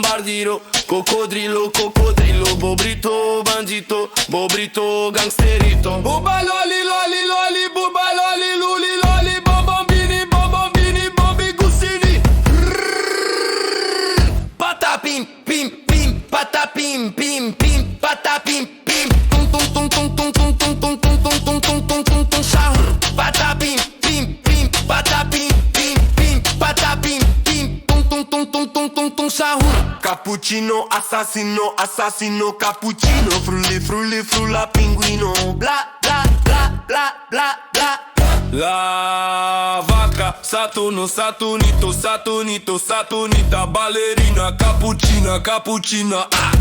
bombardiro, cocodrilo, cocodrilo, bobrito, bandito, bobrito, gangsterito. Buba loli, loli, loli, buba loli, luli, loli, bombini, bobi gusini. Patapim, pim, pim, patapim, pim, pim, patapim, pim. Tum tum tum tum tum tum tum tum tum tum tum tum tum tum tum şahır. Patapim, pim, pim, patapim, pim, pim, patapim, pim. Tum tum tum tum tum tum tum şahır. Cappuccino, assassino, assassino, cappuccino. Frulli, frulli, frulla, pinguino. Bla, bla, bla, bla, bla, bla. La vaca, Saturno, Saturnito, Saturnito, Saturnita, ballerina, cappuccina, cappuccina. Ah.